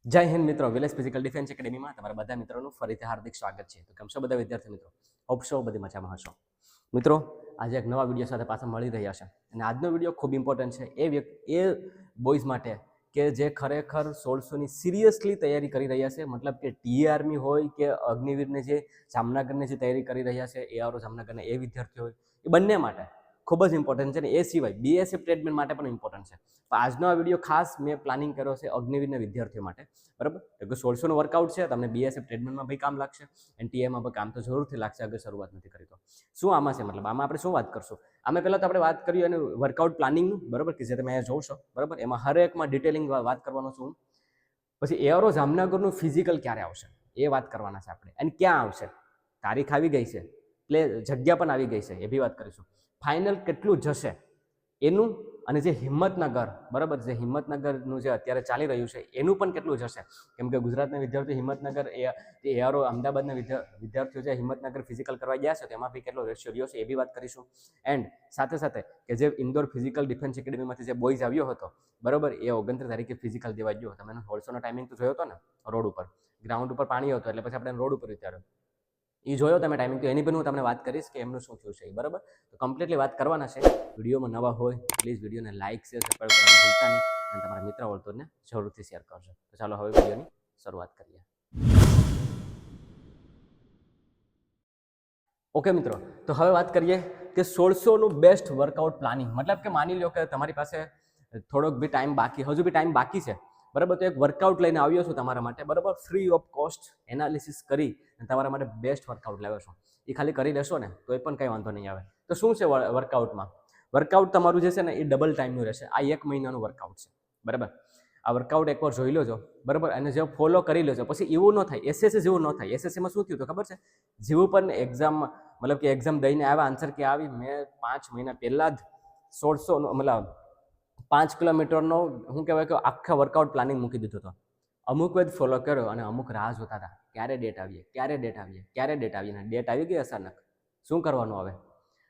જય હિન્દ મિત્રો, village physical defence એકેડેમીમાં તમારા બધા મિત્રોનું ફરીથી હાર્દિક સ્વાગત છે. તો કેમ છો બધા વિદ્યાર્થી મિત્રો? હોપ છો બધી મજામાં હશો. મિત્રો, આજે એક નવા વિડીયો સાથે પાછા મળી રહ્યા છે અને આજનો વિડીયો ખૂબ ઇમ્પોર્ટન્ટ છે એ બોયઝ માટે કે જે ખરેખર 1600ની સિરિયસલી તૈયારી કરી રહ્યા છે. મતલબ કે ટીએ આર્મી હોય કે અગ્નિવીરની જે જામનગરની જે તૈયારી કરી રહ્યા છે, એઆરઓ જામનગરના એ વિદ્યાર્થીઓ હોય, એ બંને માટે ખૂબ જ ઇમ્પોર્ટન્ટ છે. ને એ સિવાય બીએસએફ ટ્રેડમેન માટે પણ ઇમ્પોર્ટન્ટ છે. તો આજનો આ વિડીયો ખાસ મેં પ્લાનિંગ કર્યો છે અગ્નિવીરના વિદ્યાર્થીઓ માટે, બરાબર? કે 1600નું વર્કઆઉટ છે, તમને બીએસએફ ટ્રેડમેનમાં ભાઈ કામ લાગશે, એનટીએમાં પણ કામ તો જરૂરથી લાગશે અગર શરૂઆત નથી કરી તો. શું આમાં છે, મતલબ આમાં આપણે શું વાત કરશું? આમાં પહેલાં તો આપણે વાત કરીએ અને વર્કઆઉટ પ્લાનિંગનું, બરાબર, કે જે તમે અહીંયા જોશો, બરાબર, એમાં હરેકમાં ડિટેલિંગ વાત કરવાનો છું. પછી એઆરઓ જામનગરનું ફિઝિકલ ક્યારે આવશે એ વાત કરવાના છે આપણે, અને ક્યાં આવશે, તારીખ આવી ગઈ છે, જગ્યા પણ આવી ગઈ છે, એ બી વાત કરીશું. ફાઇનલ કેટલું જશે એનું, અને જે હિંમતનગર, બરાબર, જે હિંમતનગરનું જે અત્યારે ચાલી રહ્યું છે એનું પણ કેટલું જશે, કેમ કે ગુજરાતના વિદ્યાર્થીઓ હિંમતનગર એઆરઓ અમદાવાદના વિદ્યાર્થીઓ જે હિંમતનગર ફિઝિકલ કરવા ગયા છે તેમાં બી કેટલો રેશિયો રહ્યો છે એ બી વાત કરીશું. એન્ડ સાથે સાથે કે જે ઇન્દોર ફિઝિકલ ડિફેન્સ એકેડેમીમાંથી જે બોયઝ આવ્યો હતો, બરાબર, એ 29 તારીખે ફિઝિકલ દેવા ગયો. તમે 1600નો ટાઈમિંગ તો જોયો હતો ને, રોડ ઉપર, ગ્રાઉન્ડ ઉપર પાણી હતો એટલે પછી આપણે રોડ ઉપર વિચાર્યો એ જોયો તમે ટાઈમિંગ, તો એની પણ હું તમને વાત કરીશ કે એમનું શું થયું છે, બરાબર. તો કમ્પ્લીટલી વાત કરવાના છે. વિડીયોમાં નવા હોય પ્લીઝ વિડીયોને લાઇક શેર સબસ્ક્રાઈબ કરવાનું ભૂલતા નહીં, અને તમારા મિત્ર વર્તુળને જરૂરથી શેર કરજો. તો ચાલો હવે વિડીયોની શરૂઆત કરીએ. ઓકે મિત્રો, તો હવે વાત કરીએ કે 1600નું બેસ્ટ વર્કઆઉટ પ્લાનિંગ. મતલબ કે માની લો કે તમારી પાસે થોડોક બી ટાઈમ બાકી, હજુ બી ટાઈમ બાકી છે, બરાબર, તો એક વર્કઆઉટ લઈને આવ્યો છું તમારા માટે, બરાબર, ફ્રી ઓફ કોસ્ટ એનાલિસિસ કરી અને તમારા માટે બેસ્ટ વર્કઆઉટ લાવ્યો છું. એ ખાલી કરી લેશો ને તો એ પણ કંઈ વાંધો નહીં આવે. તો શું છે વર્કઆઉટમાં? વર્કઆઉટ તમારું જે છે ને એ ડબલ ટાઈમનું રહેશે. આ 1 મહિનાનું વર્કઆઉટ છે, બરાબર. આ વર્કઆઉટ એકવાર જોઈ લેજો, બરાબર, અને જે ફોલો કરી લેજો. પછી એવું ન થાય એસએસસી જેવું ન થાય. એસએસસીમાં શું થયું તો ખબર છે? જેવું પણ એક્ઝામ, મતલબ કે એક્ઝામ દઈને આવ્યા, આન્સર કે આવી, મેં 5 મહિના પહેલાં જ 1600 મતલબ 5 કિલોમીટરનો શું કહેવાય કે આખા વર્કઆઉટ પ્લાનિંગ મૂકી દીધો હતો. અમુક જ ફોલો કર્યો અને અમુક રાહ જોતા હતા ક્યારે ડેટ આવીએ, ક્યારે ડેટ આવીએ, ક્યારે ડેટ આવીને ડેટ આવી ગઈ અચાનક. શું કરવાનું હવે?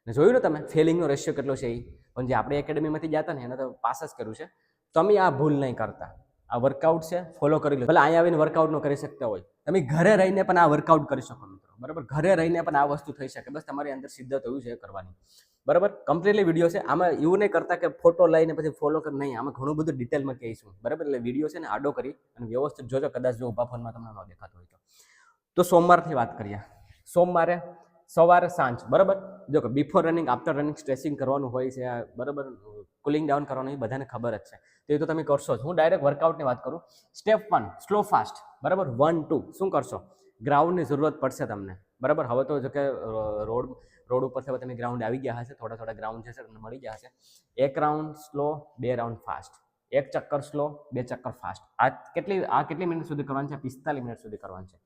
ને જોયું ને તમે ફેલિંગનો રેશિયો કેટલો છે એ. પણ જે આપણે એકેડેમીમાંથી ગયા હતા ને એને તો પાસ જ કર્યું છે. તમે આ ભૂલ નહીં કરતા. આ વર્કઆઉટ છે, ફોલો કરી લો. ભલે અહીંયા આવીને વર્કઆઉટ ન કરી શકતા હોય, તમે ઘરે રહીને પણ આ વર્કઆઉટ કરી શકો મિત્રો, બરાબર. ઘરે રહીને પણ આ વસ્તુ થઈ શકે, બસ તમારી અંદર સિદ્ધત હોવી જોઈએ કરવાની, બરાબર. કમ્પ્લીટલી વિડીયો છે, આમાં એવું નહીં કરતા કે ફોટો લઈને પછી ફોલો કર, નહીં, આમાં ઘણું બધું ડિટેલમાં કહીશું, બરાબર. એટલે વિડીયો છે ને આડો કરી અને વ્યવસ્થિત જોજો, કદાચ જો ઊભા ફોનમાં તમને ન દેખાતો હોય તો. સોમવારથી વાત કરીએ. સોમવારે સવારે સાંજ, બરાબર. જો કે before running, after running stretching કરવાનું હોય છે, બરાબર, કુલિંગ ડાઉન કરવાનું, એ બધાને ખબર જ છે, તો એ તો તમે કરશો જ. હું ડાયરેક્ટ વર્કઆઉટની વાત કરું. સ્ટેપ 1 સ્લો ફાસ્ટ, બરાબર. 1 2 શું કરશો? ગ્રાઉન્ડની જરૂરત પડશે તમને, બરાબર. હવે તો જો કે રોડ ઉપરથી તમે ગ્રાઉન્ડ આવી ગયા હશે, થોડા ગ્રાઉન્ડ છે તમને મળી ગયા હશે. 1 રાઉન્ડ સ્લો, 2 રાઉન્ડ ફાસ્ટ, 1 ચક્કર સ્લો, 2 ચક્કર ફાસ્ટ. આ કેટલી મિનિટ સુધી કરવાનું છે? 45 મિનિટ સુધી કરવાનું છે,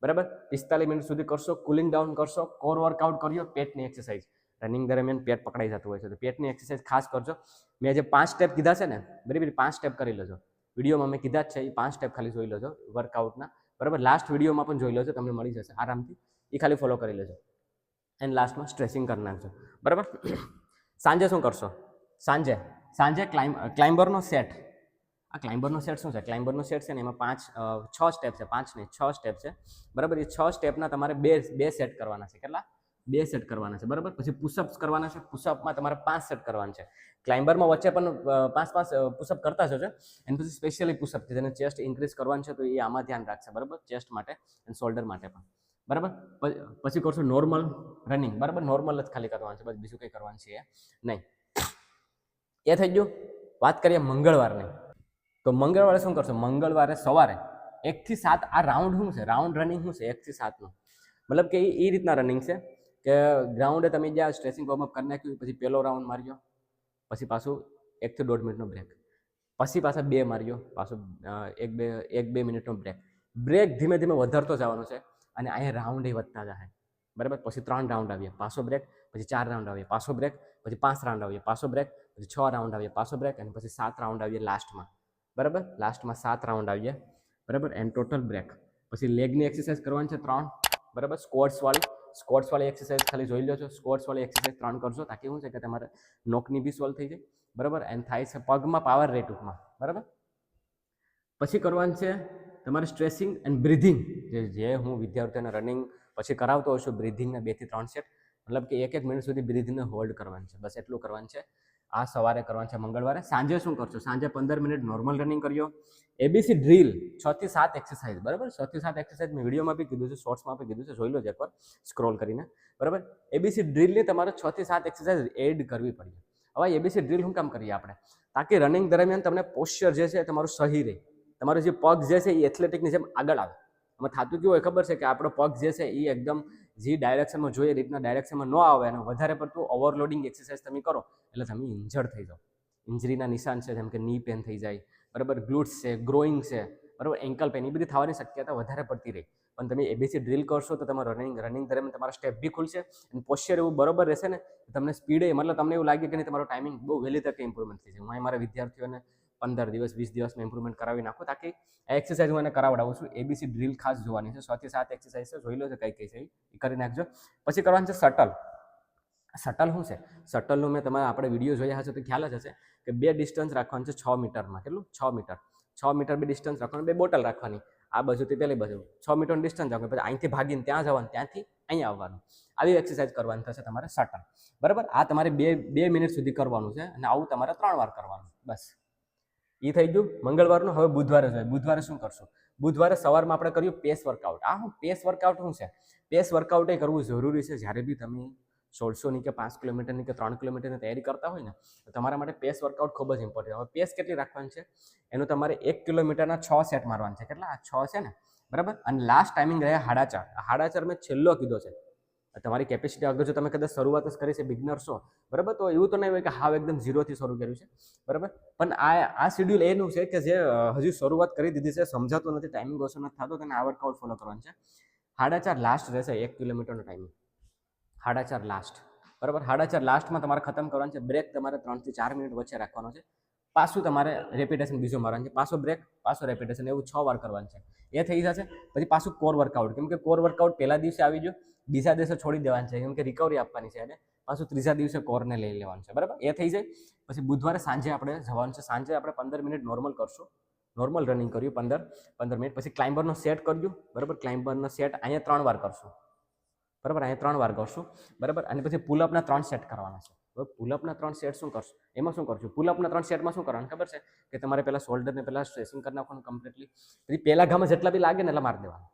બરાબર. 45 મિનિટ સુધી કરશો, કુલિંગ ડાઉન કરશો, કોર વર્કઆઉટ કર્યો, પેટની એક્સરસાઇઝ. રનિંગ દરમિયાન પેટ પકડાઈ જતું હોય છે, તો પેટની એક્સરસાઇઝ ખાસ કરજો. મેં જે 5 સ્ટેપ કીધા છે ને, બરાબર, 5 સ્ટેપ કરી લેજો. વિડીયોમાં મેં કીધા જ છે, એ 5 સ્ટેપ ખાલી જોઈ લેજો વર્કઆઉટના, બરાબર. લાસ્ટ વિડીયોમાં પણ જોઈ લેજો, તમને મળી જશે આરામથી. એ ખાલી ફોલો કરી લેજો. એન્ડ લાસ્ટમાં સ્ટ્રેચિંગ કરી નાખજો, બરાબર. સાંજે શું કરશો? સાંજે ક્લાઇમ્બરનો સેટ. આ ક્લાઇમ્બરનો સેટ શું છે? ક્લાઇમ્બરનો સેટ છે ને એમાં 6 સ્ટેપ છે, 5 નહીં 6 સ્ટેપ છે, બરાબર. એ 6 સ્ટેપના તમારે બે સેટ કરવાના છે. કેટલા? 2 સેટ કરવાના છે, બરાબર. પછી પુશઅપ્સ કરવાના છે. પુશઅપમાં તમારે 5 સેટ કરવાના છે. ક્લાઇમ્બરમાં વચ્ચે પણ 5 પુશઅપ કરતા જજો. એન્ડ પછી સ્પેશિયલી પુશઅપ છે, જેને ચેસ્ટ ઇન્ક્રીઝ કરવાનું છે, તો એ આમાં ધ્યાન રાખશે, બરાબર, ચેસ્ટ માટે અને શોલ્ડર માટે પણ, બરાબર. પછી કરશો નોર્મલ રનિંગ, બરાબર. નોર્મલ જ ખાલી કરવાનું છે, બસ બીજું કંઈ કરવાનું છે નહીં. એ થઈ ગયું. વાત કરીએ મંગળવારની. તો મંગળવારે શું કરશો? મંગળવારે સવારે 1 થી 7. આ રાઉન્ડ શું છે? રાઉન્ડ રનિંગ શું છે? 1 થી 7નું, મતલબ કે એ રીતના રનિંગ છે કે ગ્રાઉન્ડે તમે જ્યાં સ્ટ્રેચિંગ વોર્મઅપ કરી નાખ્યું, પછી પહેલો રાઉન્ડ માર્યો, પછી પાછું 1 થી 1.5 મિનિટનો બ્રેક, પછી પાછા 2 માર્યો, પાછું 1-2 મિનિટનો બ્રેક ધીમે ધીમે વધારતો જવાનો છે. અને અહીંયા રાઉન્ડ એ વધતા જાય, બરાબર. પછી 3 રાઉન્ડ આવીએ, પાછો બ્રેક, પછી 4 રાઉન્ડ આવીએ, પાછો બ્રેક, પછી 5 રાઉન્ડ આવીએ, પાછો બ્રેક, પછી 6 રાઉન્ડ આવીએ, પાછો બ્રેક, અને પછી 7 રાઉન્ડ આવીએ લાસ્ટમાં, બરાબર. લાસ્ટમાં 7 રાઉન્ડ આવીએ, બરાબર, એન્ડ ટોટલ બ્રેક. પછી લેગની એક્સરસાઇઝ કરવાની છે 3, બરાબર. સ્કોટ્સવાળી એક્સરસાઇઝ ખાલી જોઈ લો છો. સ્કોટ્સવાળી એક્સરસાઇઝ 3 કરજો, તાકી શું છે કે તમારે નોકની બી સોલ્વ થઈ જાય, બરાબર. એન્ડ થાય છે પગમાં પાવર રે ટૂંકમાં, બરાબર. પછી કરવાનું છે તમારે સ્ટ્રેસિંગ એન્ડ બ્રિધિંગ જે હું વિદ્યાર્થીઓને રનિંગ પછી કરાવતો હોઉં છું, બ્રિધિંગના 2 થી 3 સેટ, મતલબ કે 1 મિનિટ સુધી બ્રિધિંગને હોલ્ડ કરવાનું છે, બસ એટલું કરવાનું છે. આ સવારે કરવાનું છે મંગળવારે. સાંજે શું કરશો? સાંજે 15 મિનિટ નોર્મલ રનિંગ કર્યો. એબીસી ડ્રીલ 6 થી 7 એક્સરસાઇઝ, બરાબર. 6 થી 7 એક્સરસાઇઝ મેં વિડીયોમાં બી કીધું છે, શોર્ટ્સમાં બી કીધું છે, જોઈ લો એકવાર સ્ક્રોલ કરીને, બરાબર. એબીસી ડ્રીલની તમારે 6 થી 7 એક્સરસાઇઝ એડ કરવી પડે. હવે એબીસી ડ્રીલ શું કામ કરીએ આપણે? તાકી રનિંગ દરમિયાન તમને પોસ્ચર જે છે તમારું સહી રહે, તમારો જે પગ જે છે એ એથ્લેટિકની જેમ આગળ આવે. આમાં થતું કેવું હોય ખબર છે કે આપણો પગ જે છે એ એકદમ જે ડાયરેક્શનમાં જોઈએ એ રીતના ડાયરેક્શનમાં ન આવે અને વધારે પડતું ઓવરલોડિંગ એક્સરસાઇઝ તમે કરો એટલે તમે ઇન્જર્ડ થઈ જાઓ. ઇન્જરીના નિશાન છે, જેમ કે ની પેન થઈ જાય, બરાબર, ગ્લુટ્સ છે, ગ્રોઈંગ છે, બરાબર, એન્કલ પેન, એ બધી થવાની શક્યતા વધારે પડતી રહી. પણ તમે એબીસી ડ્રીલ કરશો તો તમારું રનિંગ દરમિયાન તમારા સ્ટેપ બી ખુલશે અને પોસ્ચર એવું બરોબર રહેશે ને, તમને સ્પીડે, મતલબ તમને એવું લાગે કે નહીં તમારો ટાઈમિંગ બહુ વહેલી તકે ઇમ્પ્રુવમેન્ટ થઈ જાય. હું મારા વિદ્યાર્થીઓને 15 દિવસ 20 દિવસમાં ઇમ્પ્રુવમેન્ટ કરાવી નાખું, તાકી આ એક્સરસાઇઝ હું એને કરાવડાવું છું. એબીસી ડ્રીલ ખાસ જોવાની છે. 6 થી 7 એક્સરસાઇઝ છે, જોઈ લો છે કઈ છે એ કરી નાખજો. પછી કરવાનું છે શટલ. શટલ શું છે? શટલનું મેં તમારા આપણે વિડીયો જોયા હશે તો ખ્યાલ જ હશે કે 2 ડિસ્ટન્સ રાખવાનું છે 6 મીટરમાં. કેટલું? 6 મીટર. 6 મીટર 2 ડિસ્ટન્સ રાખવાનું, 2 બોટલ રાખવાની, આ બાજુથી પેલી બાજુ 6 મીટરનું ડિસ્ટન્સ રાખવાનું. પછી અહીંથી ભાગીને ત્યાં જવાનું, ત્યાંથી અહીંયા આવવાનું. આવી એક્સરસાઇઝ કરવાની થશે તમારે શટલ, બરાબર. આ તમારે 2 મિનિટ સુધી કરવાનું છે અને આવું તમારે 3 વાર કરવાનું. બસ એ થઈ ગયું મંગળવારનું. હવે બુધવારે જોઈએ. બુધવારે શું કરશું? બુધવારે સવારમાં આપણે કર્યું પેસ વર્કઆઉટ. આ હું પેસ વર્કઆઉટ શું છે? પેસ વર્કઆઉટ એ કરવું જરૂરી છે. જ્યારે બી તમે 1600ની કે 5 કિલોમીટરની કે 3 કિલોમીટરની તૈયારી કરતા હોય ને, તો તમારા માટે પેસ વર્કઆઉટ ખૂબ જ ઇમ્પોર્ટન્ટ. હવે પેસ કેટલી રાખવાની છે? એનું તમારે 1 કિલોમીટરના 6 સેટ મારવાના છે. કેટલા? 6 છે ને, બરાબર. અને લાસ્ટ ટાઈમિંગ રહ્યા 4.5. 4.5 મેં છેલ્લો કીધો છે. તમારી કેપેસિટી અગર જો તમે કદાચ શરૂઆત જ કરી છે, બિગનર છો, બરાબર, તો એવું તો નહીં હોય કે હાવ એકદમ ઝીરોથી શરૂ કર્યું છે, બરાબર. પણ આ શેડ્યુલ એનું છે કે જે હજુ શરૂઆત કરી દીધી છે, સમજાતું નથી, ટાઈમિંગ ઓછો નથી થતો, તેને આ વર્કઆઉટ ફોલો કરવાનું છે. 4.5 લાસ્ટ રહેશે 1 કિલોમીટરનો ટાઈમિંગ. 4.5 લાસ્ટ, બરાબર. 4.5 લાસ્ટમાં તમારે ખતમ કરવાનું છે. બ્રેક તમારે 3 થી 4 મિનિટ વચ્ચે રાખવાનો છે. પાછું તમારે રેપિટેશન બીજો મારવાનું છે. પાછો બ્રેક, પાછો રેપિટેશન, એવું 6 વાર કરવાનું છે. એ થઈ જશે. પછી પાછું કોર વર્કઆઉટ, કેમ કે કોર વર્કઆઉટ પહેલા દિવસે આવી ગયો, બીજા દિવસે છોડી દેવાનું છે, કેમ કે રિકવરી આપવાની છે એને. પાછું ત્રીજા દિવસે કોરને લઈ લેવાનું છે, બરાબર. એ થઈ જાય. પછી બુધવારે સાંજે આપણે જવાનું છે. સાંજે આપણે 15 મિનિટ નોર્મલ કરશું. નોર્મલ રનિંગ કર્યું 15 મિનિટ. પછી ક્લાઇમ્બરનો સેટ કર્યું, બરાબર. ક્લાઇમ્બરનો સેટ અહીંયા 3 વાર કરશું, બરાબર. અહીંયા 3 વાર કરશું, બરાબર. અને પછી પુલઅપના 3 સેટ કરવાના છે. હવે પુલઅપના 3 સેટ શું કરશું? એમાં શું કરશું? પુલઅપના 3 સેટમાં શું કરવાનું ખબર છે? કે તમારે પહેલાં શોલ્ડરને પહેલાં સ્ટ્રેસિંગ કરી નાખવાનું કમ્પ્લીટલી. પછી પહેલા ઘામાં જેટલા બી લાગે ને એટલા મારી દેવાનું,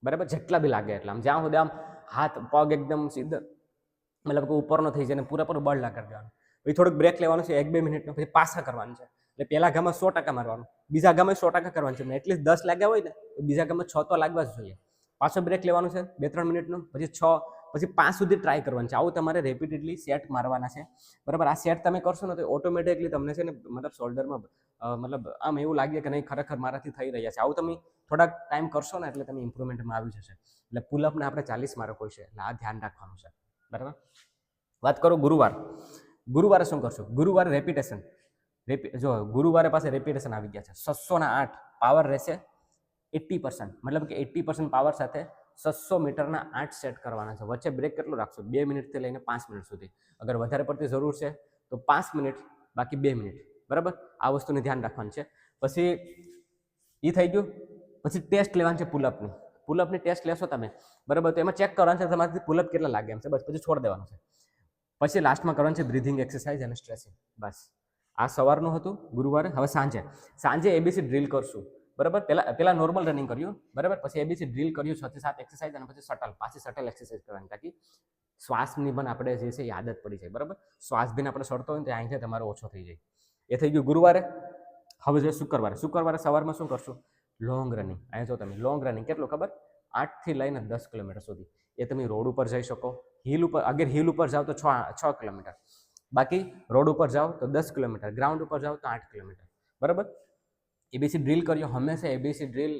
બરાબર. જેટલા બી લાગે એટલા, આમ જ્યાં સુધી આમ હાથ પગ એકદમ સીધા, મતલબ કે ઉપરનો થઈ જાય ને પૂરેપૂરું બળ ના કરી દેવાનું. પછી થોડુંક બ્રેક લેવાનું છે 1-2 મિનિટનો. પછી પાછા કરવાનું છે. એટલે પહેલા ઘામાં 100% મારવાનું, બીજા ઘામાં 100% કરવાનું છે. એટલીસ્ટ 10 લાગ્યા હોય ને તો બીજા ઘામાં 6 તો લાગવા જ જોઈએ. પાછો બ્રેક લેવાનું છે 2-3 મિનિટનો. પછી 6, પછી 5 સુધી ટ્રાય કરવાનું છે. આવું તમારે રેપિટેડલી સેટ મારવાના છે, બરાબર. આ સેટ તમે કરશો ને તો ઓટોમેટિકલી તમને છે ને, મતલબ શોલ્ડરમાં મતલબ આમ એવું લાગે કે નહીં ખરેખર મારાથી થઈ રહ્યા છે. આવું તમે થોડાક ટાઈમ કરશો ને એટલે તમે ઇમ્પ્રુવમેન્ટમાં આવી જશે. એટલે પુલઅપને આપણે 40 માર્ક હોય છે, એટલે આ ધ્યાન રાખવાનું છે, બરાબર. વાત કરો ગુરુવાર. ગુરુવારે શું કરશો? ગુરુવારે રેપિટેશન. જો ગુરુવારે પાસે રેપિટેશન આવી ગયા છે. 608 પાવર રહેશે 80%, મતલબ કે 80% પાવર સાથે 600 મીટરના 8 સેટ કરવાના છે. વચ્ચે બ્રેક કેટલું રાખશો? 2 મિનિટથી લઈને 5 મિનિટ સુધી. અગર વધારે પડતી જરૂર છે તો 5 મિનિટ, બાકી 2 મિનિટ, બરાબર. આ વસ્તુને ધ્યાન રાખવાનું છે. પછી એ થઈ ગયું. પછી ટેસ્ટ લેવાની છે પુલઅપની. પુલઅપની ટેસ્ટ લેશો તમે, બરાબર, તો એમાં ચેક કરવાનું છે તમારાથી પુલઅપ કેટલા લાગે એમ છે, બસ. પછી છોડ દેવાનું છે. પછી લાસ્ટમાં કરવાનું છે બ્રિધિંગ એક્સરસાઇઝ અને સ્ટ્રેચિંગ, બસ. આ સવારનું હતું ગુરુવારે. હવે સાંજે એબીસી ડ્રીલ કરશું, બરાબર. પહેલા નોર્મલ રનિંગ કર્યું, બરાબર. પછી એબીસી ડ્રીલ કર્યું 6 થી 7 એક્સરસાઇઝ, અને પછી પાછી શટલ એક્સરસાઇઝ કરવાની, તાકી શ્વાસની પણ આપણે જે છે એ આદત પડી જાય, બરાબર. શ્વાસ બી આપણે સડતો હોય ને તો અહીંથી તમારો ઓછો થઈ જાય. એ થઈ ગયું ગુરુવારે. હવે જો શુક્રવારે સવારમાં શું કરશું? Long running. અહીંયા જો તમે લોંગ રનિંગ કેટલું ખબર? 8 થી લઈને 10 કિલોમીટર સુધી. એ તમે રોડ ઉપર જઈ શકો. હિલ ઉપર, અગર હિલ ઉપર જાઓ તો 6 કિલોમીટર, બાકી રોડ ઉપર જાઓ તો 10 કિલોમીટર, ગ્રાઉન્ડ ઉપર જાઓ તો 8 કિલોમીટર, બરાબર. એબીસી ડ્રીલ કર્યો. હંમેશા એબીસી ડ્રીલ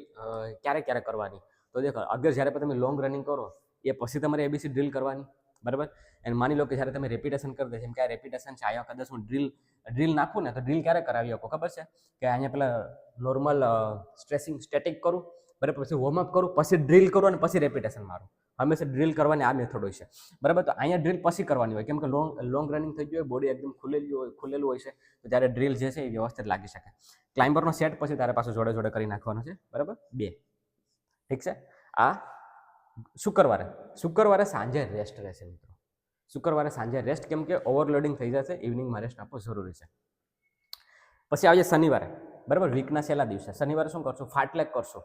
ક્યારે કરવાની? તો દેખો, અગર જ્યારે તમે લોંગ રનિંગ કરો એ પછી તમારે એબીસી ડ્રીલ કરવાની, બરાબર. અને માની લો કે જ્યારે તમે રેપિટેશન કરી દે, જેમ કે આ રેપિટેશન છે, અહીંયા કદાચ હું ડ્રીલ નાખું ને તો ડ્રીલ ક્યારે કરાવી શકો ખબર છે? કે અહીંયા પેલા નોર્મલ સ્ટ્રેસિંગ સ્ટેટિક કરું, બરાબર. પછી વોર્મઅપ કરું, પછી ડ્રીલ કરું અને પછી રેપિટેશન મારું. હંમેશા ડ્રીલ કરવાની આ મેથડ હોય છે, બરાબર. તો અહીંયા ડ્રીલ પછી કરવાની હોય, કેમ કે લોંગ રનિંગ થઈ ગયું હોય, બોડી એકદમ ખુલેલું હોય છે, તો ત્યારે ડ્રીલ જે છે એ વ્યવસ્થિત લાગી શકે. ક્લાઇમ્બરનો સેટ પછી તારે પાછું જોડે જોડે કરી નાખવાનો છે, બરાબર. 2 ઠીક છે. આ શુક્રવારે સાંજે રેસ્ટ રહેશે મિત્રો. શુક્રવારે સાંજે રેસ્ટ, કેમ કે ઓવરલોડિંગ થઈ જશે, ઇવનિંગમાં રેસ્ટ આપવો જરૂરી છે. પછી આવજે શનિવારે, બરાબર. વીકના છેલ્લા દિવસે શનિવારે શું કરશો? ફાટલેક કરશો,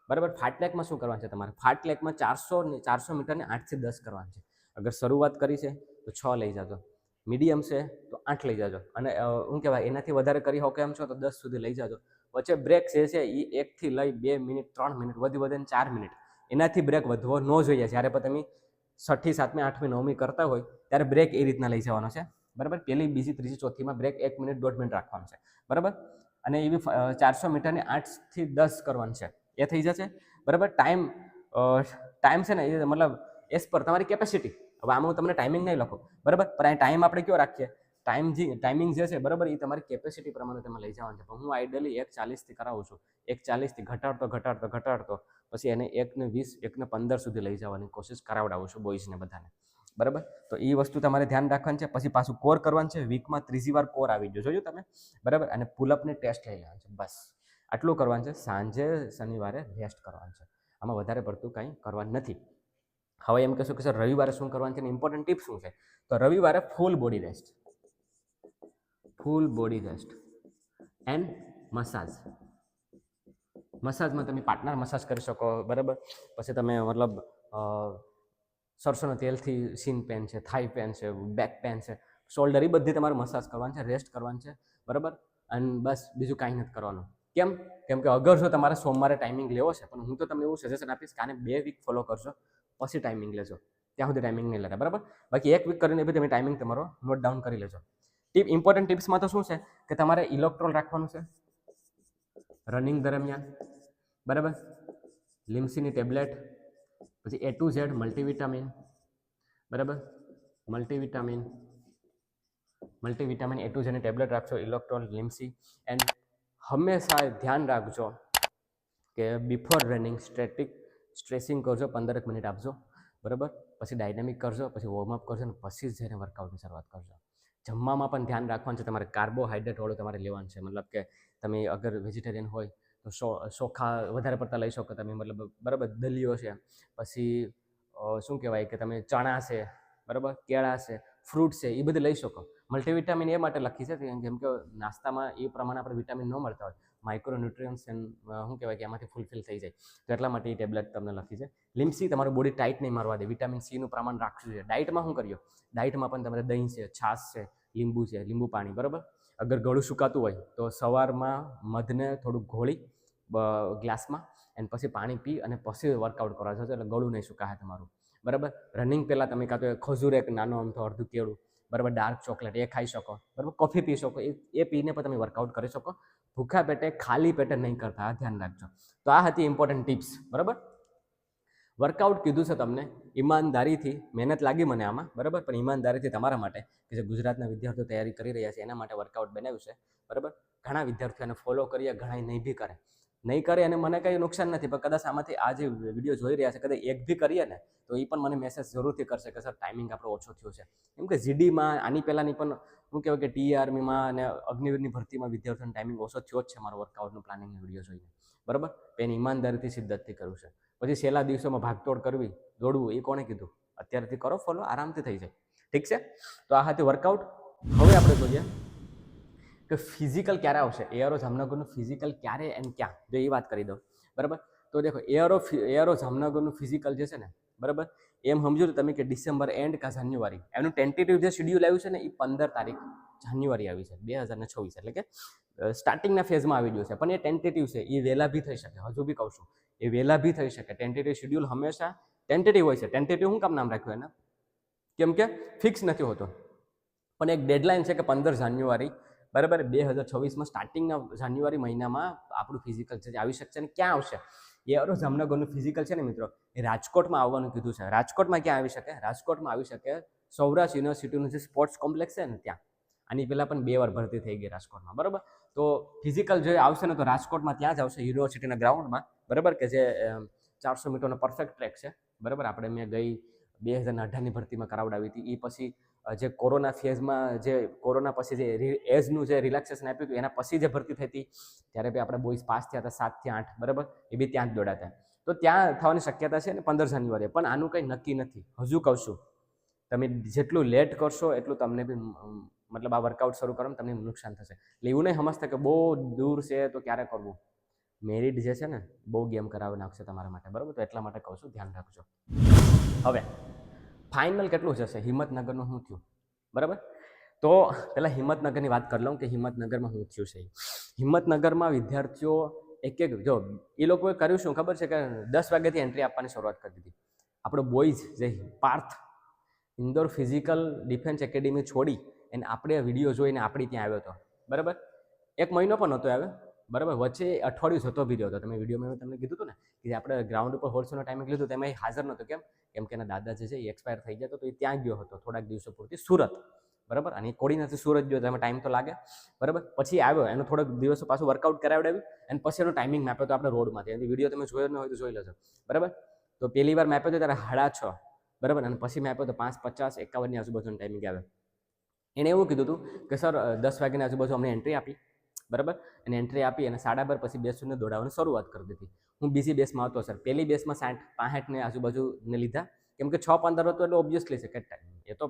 બરાબર. ફાટલેકમાં શું કરવાનું છે તમારે? ફાટલેકમાં 400 મીટરને 8 થી 10 કરવાનું છે. અગર શરૂઆત કરી છે તો 6 લઈ જાજો, મીડિયમ છે તો 8 લઈ જાજો, અને શું કહેવાય એનાથી વધારે કરી શકો એમ છો તો 10 સુધી લઈ જાજો. વચ્ચે બ્રેક જે છે એ 1 થી લઈ 2 મિનિટ 3 મિનિટ વધીને 4 મિનિટ, એનાથી બ્રેક વધવો ન જોઈએ. જ્યારે પણ તમે 6ઠી 7મી 8મી 9મી કરતા હોય ત્યારે બ્રેક એ રીતના લઈ જવાનો છે, બરાબર. પહેલી બીજી ત્રીજી ચોથીમાં બ્રેક 1 મિનિટ 1.5 મિનિટ રાખવાનું છે, બરાબર. અને એવી 400 મીટરને 8 થી 10 કરવાનું છે, એ થઈ જશે, બરાબર. ટાઈમ છે ને એ મતલબ એસ પર તમારી કેપેસિટી. હવે આમાં હું તમને ટાઈમિંગ નહીં લખો, બરાબર, પણ આ ટાઈમ આપણે કયો રાખીએ? ટાઈમિંગ જે છે, બરાબર, એ તમારી કેપેસિટી પ્રમાણે તમે લઈ જવાનું છે. પણ હું આઈડિયલી 1:40 થી કરાવું છું, 1:40 થી ઘટાડતો પછી એને 1:20 1:15 સુધી લઈ જવાની કોશિશ કરાવડાવું છું બોയ്સને બધાને, બરાબર. તો એ વસ્તુ તમારે ધ્યાન રાખવાની છે. પછી પાછું કોર કરવાનું છે, વીકમાં 3જી વાર કોર આવી ગયો, જોયું તમે, બરાબર. અને પુલઅપની ટેસ્ટ લઈ લેવાની છે, બસ આટલું કરવાનું છે. સાંજે શનિવારે રેસ્ટ કરવાનું છે, આમાં વધારે પડતું કંઈ કરવાનું નથી. હવે એમ કહેશો કે સર રવિવારે શું કરવાનું છે, ઇમ્પોર્ટન્ટ ટિપ શું છે? તો રવિવારે ફૂલ બોડી રેસ્ટ એન્ડ મસાજમાં તમે પાર્ટનર મસાજ કરી શકો, બરાબર. પછી તમે મતલબ સરસોના તેલથી સીન પેન છે, થાઈ પેન છે, બેક પેન છે, શોલ્ડર, એ બધી તમારે મસાજ કરવાની છે, રેસ્ટ કરવાનું છે, બરાબર. અને બસ બીજું કાંઈ નથી કરવાનું. કેમ કે અગર જો તમારે સોમવારે ટાઈમિંગ લેવો છે, પણ હું તો તમને એવું સજેશન આપીશ કે આને 2 વીક ફોલો કરજો, પછી ટાઈમિંગ લેજો. ત્યાં સુધી ટાઈમિંગ નહીં લેતા, બરાબર. બાકી 1 વીક કરીને બી તમે ટાઈમિંગ તમારો નોટ ડાઉન કરી લેજો. ઇમ્પોર્ટન્ટ ટિપ્સમાં તો શું છે કે તમારે ઇલેક્ટ્રોલ રાખવાનું છે રનિંગ દરમિયાન, બરાબર. લિમ્સીની ટેબ્લેટ, પછી A to Z મલ્ટીવિટામિન, બરાબર. મલ્ટીવિટામિન A to Z ની ટેબ્લેટ રાખજો, ઇલેક્ટ્રોલ, લિમ્સી. એન્ડ હંમેશા ધ્યાન રાખજો કે બિફોર રનિંગ સ્ટ્રેચિંગ કરજો, 15 મિનિટ આપજો, બરાબર. પછી ડાયનેમિક કરજો, પછી વોર્મઅપ કરજો, અને પછી જ જઈને વર્કઆઉટની શરૂઆત કરજો. જમવામાં પણ ધ્યાન રાખવાનું છે, તમારે કાર્બોહાઈડ્રેટ વાળું તમારે લેવાનું છે. મતલબ કે તમે અગર વેજીટેરિયન હોય તો ચોખા વધારે પડતા લઈ શકો તમે, મતલબ, બરાબર. દલિયો છે, પછી શું કહેવાય કે તમે ચણા છે, બરાબર, કેળા છે, ફ્રૂટ છે, એ બધું લઈ શકો. મલ્ટીવિટામિન એ માટે લખી છે કેમ કે નાસ્તામાં એ પ્રમાણે આપણે વિટામિન ન મળતા હોય, માઇક્રોન્યુટ્રિયન્ટ્સ શું કહેવાય કે એમાંથી ફૂલફિલ થઈ જાય, તો એટલા માટે એ ટેબ્લેટ તમને લખી છે. લિમ્સી તમારું બોડી ટાઈટ નહીં મારવા દે, વિટામિન સીનું પ્રમાણ રાખવું જોઈએ. ડાયટમાં શું કર્યો? ડાયટમાં પણ તમારે દહીં છે, છાશ છે, લીંબુ પાણી, બરાબર. અગર ગળું સુકાતું હોય તો સવારમાં મધને થોડુંક ઘોળી ગ્લાસમાં, અને પછી પાણી પી અને પછી વર્કઆઉટ કરવા જશો, એટલે ગળું નહીં સુકાશે તમારું, બરાબર. રનિંગ પહેલાં તમે કાં તો ખજૂર, એક નાનો અમથો અડધું કેળું, બરાબર, ડાર્ક ચોકલેટ એ ખાઈ શકો, બરાબર. કોફી પી શકો, એ પીને પણ તમે વર્કઆઉટ કરી શકો. ભૂખ્યા પેટે, ખાલી પેટે નહીં કરતા, ધ્યાન રાખજો. તો આ હતી ઇમ્પોર્ટન્ટ ટિપ્સ, બરાબર. વર્કઆઉટ કીધું છે તમને ઈમાનદારીથી, મહેનત લાગી મને આમાં, બરાબર, પણ ઈમાનદારીથી તમારા માટે કે જે ગુજરાતના વિદ્યાર્થીઓ તૈયારી કરી રહ્યા છે એના માટે વર્કઆઉટ બનાવ્યું છે, બરાબર. ઘણા વિદ્યાર્થીઓને ફોલો કરીએ, ઘણા નહીં કરે અને મને કંઈ નુકસાન નથી, પણ કદાચ આમાંથી આ જે વિડીયો જોઈ રહ્યા છે કદાચ એક બી કરીએ ને તો એ પણ મને મેસેજ જરૂરથી કરશે કે સર ટાઈમિંગ આપણો ઓછો થયો છે. કેમ કે જીડીમાં આની પહેલાંની પણ શું કહેવાય કે ટી આર્મીમાં અને અગ્નિવીરની ભરતીમાં વિદ્યાર્થીઓનો ટાઈમિંગ ઓછો થયો જ છે મારો વર્કઆઉટનું પ્લાનિંગનો વિડીયો જોઈને, બરાબર. એની ઈમાનદારીથી શિદ્દતથી કર્યું છે. પછી છેલ્લા દિવસોમાં ભાગતોડ કરવી, દોડવું, એ કોણે કીધું? અત્યારથી કરો ફોલો, આરામથી થઈ જાય, ઠીક છે. તો આ હતી વર્કઆઉટ. હવે આપણે જોઈએ કે ફિઝિકલ ક્યારે આવશે, એઆરઓ જામનગરનું ફિઝિકલ ક્યારે એન્ડ ક્યાં, જો એ વાત કરી દો, બરાબર. તો દેખો એઆરઓ જામનગરનું ફિઝિકલ જે છે ને, બરાબર, એમ સમજો તો તમે કે ડિસેમ્બર એન્ડ કા જાન્યુઆરી, એનું ટેન્ટેટિવ જે શેડ્યુલ આવ્યું છે ને એ 15 તારીખ જાન્યુઆરી આવી છે 2026, એટલે કે સ્ટાર્ટિંગના ફેઝમાં આવી ગયું છે. પણ એ ટેન્ટેટિવ છે, એ વહેલા બી થઈ શકે, હજુ બી કહું છું એ વહેલા બી થઈ શકે. ટેન્ટેટિવ શેડ્યુલ હંમેશા ટેન્ટેટિવ હોય છે. ટેન્ટેટિવ શું કામ નામ રાખ્યું એને? કેમ કે ફિક્સ નથી હોતો, પણ એક ડેડલાઇન છે કે 15 જાન્યુઆરી, બરાબર, 2026માં સ્ટાર્ટિંગના જાન્યુઆરી મહિનામાં આપણું ફિઝિકલ છે આવી શકશે. અને ક્યાં આવશે? એઆરઓ જામનગરનું ફિઝિકલ છે ને મિત્રો, એ રાજકોટમાં આવવાનું કીધું છે. રાજકોટમાં ક્યાં આવી શકે? રાજકોટમાં આવી શકે સૌરાષ્ટ્ર યુનિવર્સિટીનું જે સ્પોર્ટ્સ કોમ્પ્લેક્સ છે ને ત્યાં. આની પહેલાં પણ 2 વાર ભરતી થઈ ગઈ રાજકોટમાં, બરાબર. તો ફિઝિકલ જો આવશે ને તો રાજકોટમાં ત્યાં જ આવશે, યુનિવર્સિટીના ગ્રાઉન્ડમાં, બરાબર, કે જે 400 મીટરનો પરફેક્ટ ટ્રેક છે. બરાબર. આપણે મેં ગઈ 2018ની ભરતીમાં કરાવડાવી હતી. એ પછી જે કોરોના ફેઝમાં જે કોરોના પછી જે એજનું જે રિલેક્સેશન આપ્યું હતું એના પછી જે ભરતી થઈ હતી ત્યારે બી આપણે બોયઝ પાસ થયા હતા 7 થી 8, બરાબર. એ બી ત્યાં જ દોડાતા. તો ત્યાં થવાની શક્યતા છે ને 15 જાન્યુઆરી, પણ આનું કંઈ નક્કી નથી. હજુ કહું છું, તમે જેટલું લેટ કરશો એટલું તમને બી મતલબ આ વર્કઆઉટ શરૂ કરવામાં તમને નુકસાન થશે. એટલે એવું નહીં સમજતા કે બહુ દૂર છે તો ક્યારે કરવું. મેરિટ જે છે ને બહુ ગેમ કરાવી નાખશે તમારા માટે, બરાબર. તો એટલા માટે કહું છું, ધ્યાન રાખજો. હવે ફાઇનલ કેટલું જશે, હિંમતનગરનું શું થયું, બરાબર. તો પહેલાં હિંમતનગરની વાત કરી લઉં કે હિંમતનગરમાં શું થયું છે. હિંમતનગરમાં વિદ્યાર્થીઓ એક જો એ લોકોએ કર્યું શું ખબર છે કે 10 વાગ્યાથી એન્ટ્રી આપવાની શરૂઆત કરી દીધી. આપણો બોયઝ જે Parth Indore physical defence academy છોડી અને આપણે વિડીયો જોઈને આપણી ત્યાં આવ્યો હતો, બરાબર. 1 મહિનો પણ નહોતો આવ્યો, બરાબર. વચ્ચે અઠવાડિયું જતો બી રહ્યો હતો. તમે વિડીયોમાં મેં તમને કીધું હતું ને કે આપણે ગ્રાઉન્ડ ઉપર હોલ્સનો ટાઈમિંગ લીધું તેમાં એ હાજર નહોતો. કેમ કે એના દાદા જે છે એ એક્સપાયર થઈ ગયા, તો એ ત્યાં ગયો હતો થોડાક દિવસો પૂરતી સુરત, બરાબર. અને એ કોડીનાથી સુરત ગયો, તેમાં ટાઈમ તો લાગે, બરાબર. પછી આવ્યો, એનો થોડાક દિવસો પાછું વર્કઆઉટ કરાવડાવ્યું અને પછી એનો ટાઈમિંગ મેપ્યો તો આપણે રોડમાંથી. એની વિડીયો તમે જોયો ન હોય તો જોઈ લેજો, બરાબર. તો પહેલી વાર મેપ્યો તો ત્યારે 6:30, બરાબર. અને પછી મેપ્યો તો 5:50, 51ની આજુબાજુનો ટાઈમિંગ આવે. એણે એવું કીધું હતું કે સર 10 વાગ્યાની આજુબાજુ અમને એન્ટ્રી આપી, બરાબર. અને એન્ટ્રી આપી અને 12:30 પછી બેસને દોડાવવાની શરૂઆત કરી દીધી. હું બીજી બેસમાં હતો સર. પહેલી બેસમાં 65ની આજુબાજુને લીધા, કેમ કે 6:15 હતો એટલે ઓબ્વિયસલી છે કે એ તો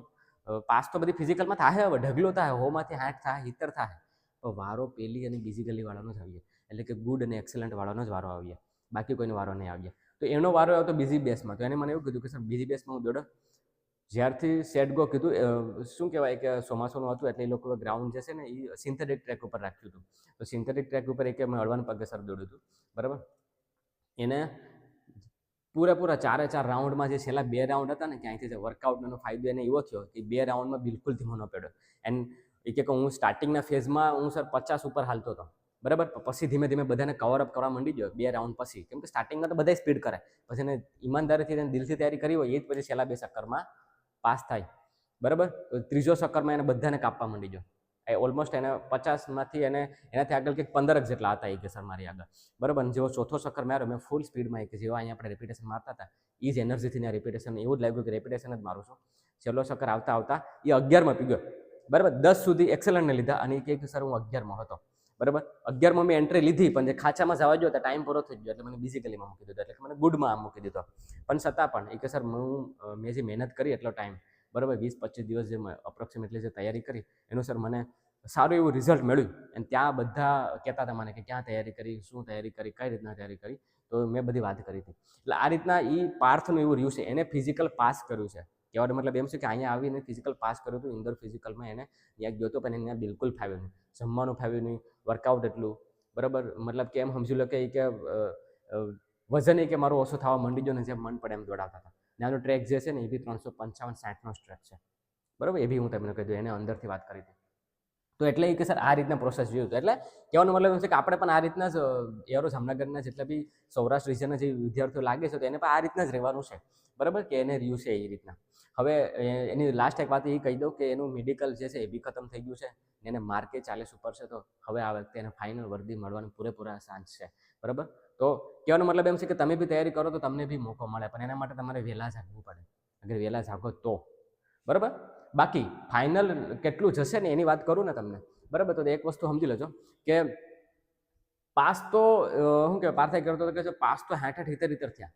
પાસ તો બધી ફિઝિકલમાં થાય, હવે ઢગલો થાય, 100માંથી 60 થાય, 70 થાય. તો વારો પહેલી અને બીજી ગલીવાળાનો જ આવીએ, એટલે કે ગુડ અને એક્સલન્ટ વાળાનો જ વારો આવીએ, બાકી કોઈનો વારો નહીં આવીએ. તો એનો વારો આવ્યો તો બીજી બેસમાં. તો એને મને એવું કીધું કે સર બીજી બેસમાં હું દોડો. જ્યારથી સેટ ગો કીધું, શું કહેવાય કે ચોમાસાનું હતું એટલે એ લોકો ગ્રાઉન્ડ જે છે ને એ સિન્થેટિક ટ્રેક ઉપર રાખ્યું હતું. તો સિન્થેટિક ટ્રેક ઉપર એક મેં હળવાન પગે સર દોડ્યું હતું, બરાબર. એને પૂરેપૂરા 4 રાઉન્ડમાં જે છેલ્લા 2 રાઉન્ડ હતા ને ક્યાંયથી જે વર્કઆઉટનો ફાયદો એને એવો થયો કે 2 રાઉન્ડમાં બિલકુલ ધીમો ન પડ્યો. એન્ડ એ કે હું સ્ટાર્ટિંગના ફેઝમાં હું સર 50 ઉપર હાલતો હતો, બરાબર. પછી ધીમે ધીમે બધાને કવર અપ કરવા માંડી ગયો 2 રાઉન્ડ પછી, કેમ કે સ્ટાર્ટિંગમાં તો બધા સ્પીડ કરે, પછી એને ઈમાનદારીથી એને દિલથી તૈયારી કરી હોય એ જ પછી છેલ્લા 2 ચક્કરમાં પાસ થાય, બરાબર. ત્રીજો ચક્કરમાં એને બધાને કાપવા માંડી ગયો. ઓલમોસ્ટ એને 50માંથી એનાથી આગળ કંઈક 15 જેટલા હતા એ કે સર મારી આગળ, બરાબર. જેવો ચોથો ચક્કર માર્યો મેં ફૂલ સ્પીડમાં, કે જેવા અહીંયા આપણે રેપિટેશન મારતા હતા એ જ એનર્જીથી રેપિટેશન, એવું જ લાગ્યું કે રેપિટેશન જ મારું છું. છેલ્લો ચક્કર આવતા આવતા એ 11માં પી ગયો, બરાબર. 10 સુધી એક્સેલન્ટને લીધા અને એ કહે કે સર હું 11માં હતો, બરાબર. 11માં મેં એન્ટ્રી લીધી, પણ જે ખાંચામાં જવા ગયો તો ટાઈમ પૂરો થઈ ગયો એટલે મને બીજી ગલીમાં મૂકી દીધો, એટલે મને ગુડમાં મૂકી દીધો. પણ છતાં પણ એ કે સર મેં જે મહેનત કરી એટલો ટાઈમ, બરાબર, 20-25 દિવસ જે અપ્રોક્સિમેટલી જે તૈયારી કરી એનું સર મને સારું એવું રિઝલ્ટ મળ્યું. અને ત્યાં બધા કહેતા હતા મને કે ક્યાં તૈયારી કરી, શું તૈયારી કરી, કઈ રીતના તૈયારી કરી. તો મેં બધી વાત કરી હતી. એટલે આ રીતના એ પાર્થનું એવું રહ્યું છે, એને ફિઝિકલ પાસ કર્યું છે. કહેવાનો મતલબ એમ છે કે અહીંયા આવીને ફિઝિકલ પાસ કર્યું હતું. ઇન્દોર ફિઝિકલમાં એને ત્યાં ગયો હતો, પણ એને ત્યાં બિલકુલ ફાવ્યું નહીં, જમવાનું ફાવ્યું નહીં, વર્કઆઉટ એટલું, બરાબર. મતલબ કે એમ સમજી લો કે વજન કે મારું ઓછું થવા માંડી ગયો ને જેમ મન પડે એમ દોડાવતા હતા. ત્યાંનો ટ્રેક જે છે ને એ બી 355-60નો ટ્રેક છે, બરાબર. એ બી હું તમને કહી દઉં, એને અંદરથી વાત કરી હતી. તો એટલે કે સર આ રીતના પ્રોસેસ જોયું હતું. એટલે કહેવાનો મતલબ એમ છે કે આપણે પણ આ રીતના જ એરો જામનગરના જેટલા બી સૌરાષ્ટ્ર રિજનના જે વિદ્યાર્થીઓ લાગે છે તો એને પણ આ રીતના જ રહેવાનું છે, બરાબર, કે એને રહ્યું છે એ રીતના. હવે એની લાસ્ટ એક વાત એ કહી દઉં કે એનું મેડિકલ જે છે એ બી ખતમ થઈ ગયું છે. એને માર્કે 40 ઉપર છે, તો હવે આ વખતે એને ફાઇનલ વર્દી મળવાનું પૂરેપૂરા ચાન્સ છે, બરાબર. તો કહેવાનો મતલબ એમ છે કે તમે બી તૈયારી કરો તો તમને બી મોકો મળે, પણ એના માટે તમારે વહેલા જાગવું પડે. અગર વહેલા જાગો તો, બરાબર. બાકી ફાઇનલ કેટલું જશે ને એની વાત કરું ને તમને, બરાબર. તો એક વસ્તુ સમજી લેજો કે પાસ તો શું કહેવાય, પાર્થાઈ કરતો કે પાસ તો 60-70 થયા.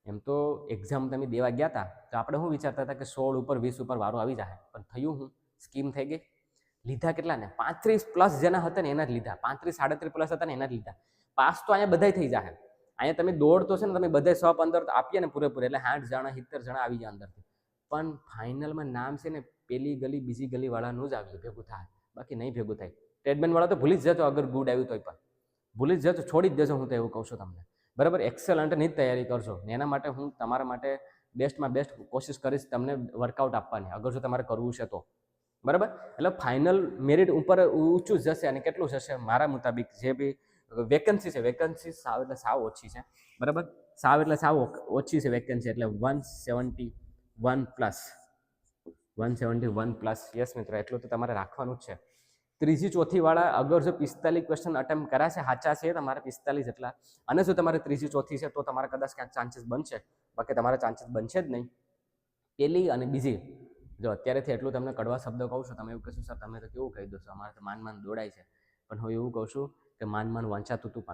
એમ તો એક્ઝામ તમે દેવા ગયા હતા તો આપણે શું વિચારતા હતા કે 16 ઉપર 20 ઉપર વારો આવી જાય, પણ થયું હું સ્કીમ થઈ ગઈ. લીધા કેટલા ને 35+ જેના હતા ને એના જ લીધા, 35-37+ હતા ને એના જ લીધા. પાસ તો અહીંયા બધાય થઈ જાય. અહીંયા તમે દોડ તો છે ને તમે બધા 115 આપીએ ને પૂરેપૂરે, એટલે 60 જણા 70 જણા આવી જાય અંદરથી. પણ ફાઇનલમાં નામ છે ને પેલી ગલી બીજી ગલી વાળાનું જ આવ્યું ભેગું થાય, બાકી નહીં ભેગું થાય. ટ્રેડમેન વાળા તો ભૂલી જ જતો, અગર ગુડ આવ્યું તો પણ ભૂલી જ જતો, છોડી જ દેજો. હું તો એવું કહું છું તમને, બરાબર. એક્સેલન્ટની જ તૈયારી કરજો. એના માટે હું તમારા માટે બેસ્ટમાં બેસ્ટ કોશિશ કરીશ તમને વર્કઆઉટ આપવાની, અગર જો તમારે કરવું છે તો, બરાબર. એટલે ફાઇનલ મેરિટ ઉપર ઊંચું જ જશે. અને કેટલું જશે મારા મુતાબિક જે બી વેકન્સી છે, વેકન્સી સાવ એટલે સાવ ઓછી છે, બરાબર. સાવ એટલે સાવ ઓછી છે વેકન્સી, એટલે 171+. યસ મિત્રો, એટલું તો તમારે રાખવાનું જ છે. ત્રીજી ચોથી વાળા અગર જો 45 ક્વેશ્ચન અટેમ્પ્ટ કર્યા છે સાચા છે તમારે 45 જેટલા, અને જો તમારે ત્રીજી ચોથી છે તો તમારે કદાચ ક્યાંક ચાન્સીસ બનશે, બાકી તમારા ચાન્સીસ બનશે જ નહીં. પેલી અને બીજી, જો અત્યારેથી એટલું તમને કડવા શબ્દો કહું છું, તમે એવું કહેશો સર તમે તો કેવું કહી દો છો, અમારે તો માન દોડાય છે, પણ હું એવું કહું છું કે માન વાંચાતું હતું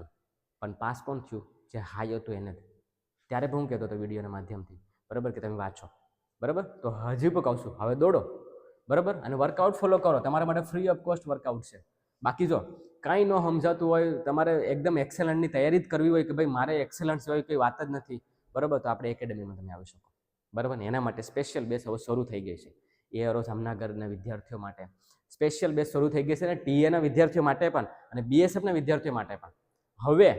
પણ પાસ કોણ થયું? જે હાઈ હતું એને જ. ત્યારે પણ હું કહેતો હતો વિડીયોના માધ્યમથી, બરાબર, કે તમે વાંચો, બરાબર. તો હજી પણ કહું છું, હવે દોડો, બરાબર, અને વર્કઆઉટ ફોલો કરો. તમારા માટે ફ્રી ઓફ કોસ્ટ વર્કઆઉટ છે. બાકી જો કાંઈ ન સમજાતું હોય, તમારે એકદમ એક્સેલન્ટની તૈયારી જ કરવી હોય કે ભાઈ મારે એક્સેલન્ટ સિવાય કંઈ વાત જ નથી, બરાબર, તો આપણે એકેડેમીમાં તમે આવી શકો, બરાબર ને. એના માટે સ્પેશિયલ બેચ હવે શરૂ થઈ ગઈ છે. એઆરઓ જામનગરના વિદ્યાર્થીઓ માટે સ્પેશિયલ બેચ શરૂ થઈ ગઈ છે, અને ટીએના વિદ્યાર્થીઓ માટે પણ અને બીએસએફના વિદ્યાર્થીઓ માટે પણ. હવે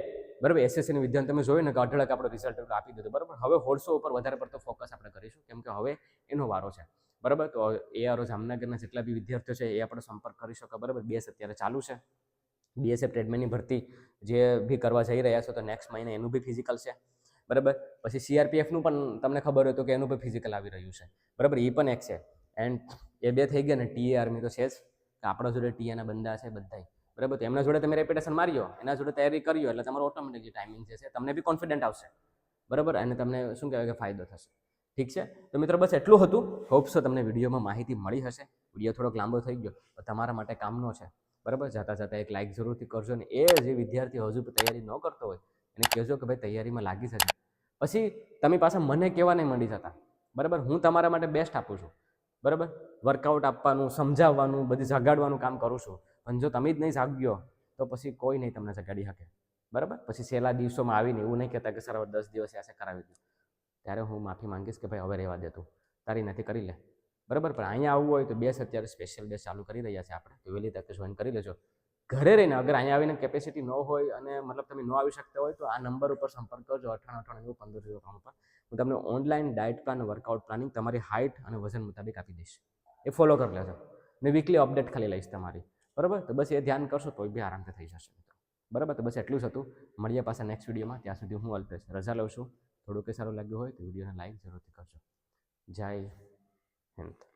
બરાબર, એસએસસીના વિદ્યાર્થી તમે જોયું ને કે અઢળક આપણો રિઝલ્ટ આપી દીધું, બરાબર. હવે હોર્સો ઉપર વધારે પડતો ફોકસ આપણે કરીશું, કેમ કે હવે એનો વારો છે, બરાબર. તો એઆરઓ જામનગરના જેટલા બી વિદ્યાર્થીઓ છે એ આપણે સંપર્ક કરી શકો, બરાબર. બેચ અત્યારે ચાલુ છે. બીએસએફ ટ્રેડમેનની ભરતી જે બી કરવા જઈ રહ્યા છો તો નેક્સ્ટ મહિને એનું બી ફિઝિકલ છે, બરાબર. પછી સીઆરપીએફનું પણ તમને ખબર હોય તો કે એનું બી ફિઝિકલ આવી રહ્યું છે, બરાબર. એ પણ એક છે. એન્ડ એ બે થઈ ગયા ને ટીએ આર્મી તો છે જ, કે આપણા જોડે ટીએના બંદા છે બધાય, બરાબર. તો એમના જોડે તમે રેપિટેશન માર્યો, એના જોડે તૈયારી કર્યો એટલે તમારો ઓટોમેટિકલી ટાઈમિંગ જે છે તમને બી કોન્ફિડન્ટ આવશે, બરાબર. અને તમને શું કહેવાય કે ફાયદો થશે. ઠીક છે, તો મિત્રો બસ એટલું હતું. હોપ્સ તમને વિડીયોમાં માહિતી મળી હશે. વિડીયો થોડોક લાંબો થઈ ગયો તો તમારા માટે કામનો છે, બરાબર. જતાં એક લાઇક જરૂરથી કરજો, ને એ જે વિદ્યાર્થી હજુ તૈયારી ન કરતો હોય એને કહેજો કે ભાઈ તૈયારીમાં લાગી શકે. પછી તમે પાછા મને કહેવા નહીં માંડી જતા, બરાબર. હું તમારા માટે બેસ્ટ આપું છું, બરાબર. વર્કઆઉટ આપવાનું, સમજાવવાનું, બધી જગાડવાનું કામ કરું છું. પણ જો તમે જ નહીં જાગ્યો તો પછી કોઈ નહીં તમને જગાડી શકે, બરાબર. પછી છેલ્લા દિવસોમાં આવીને એવું નહીં કહેતા કે સર હવે 10 દિવસ આશે કરાવી દીધું, ત્યારે હું માફી માંગીશ કે ભાઈ હવે રહેવા દેતું, તારી નથી કરી લે, બરાબર. પણ અહીંયા આવવું હોય તો બેસ અત્યારે સ્પેશિયલ બેસ ચાલુ કરી રહ્યા છે આપણે, તો વહેલી તકે જોઈન કરી લેજો. ઘરે રહીને અગર અહીંયા આવીને કેપેસિટી ન હોય અને મતલબ તમે ન આવી શકતા હોય તો આ નંબર ઉપર સંપર્ક કરજો 9898 1503 પર. હું તમને online diet plan, workout planning તમારી હાઇટ અને વજન મુતાબિક આપી દઈશ. એ ફોલો કરી લેજો, ને વીકલી અપડેટ ખાલી લઈશ તમારી, બરાબર. તો બસ એ ધ્યાન કરશો તો બી આરામથી થઈ જશે મિત્રો, બરાબર. તો બસ એટલું જ હતું. મળીએ પાછા નેક્સ્ટ વિડીયોમાં. ત્યાં સુધી હું અલ્પેશ રજા લઉં છું. થોડું કંઈ સારું લાગ્યું હોય તો વિડીયોને લાઈક જરૂરથી કરજો. જય હિન્દ.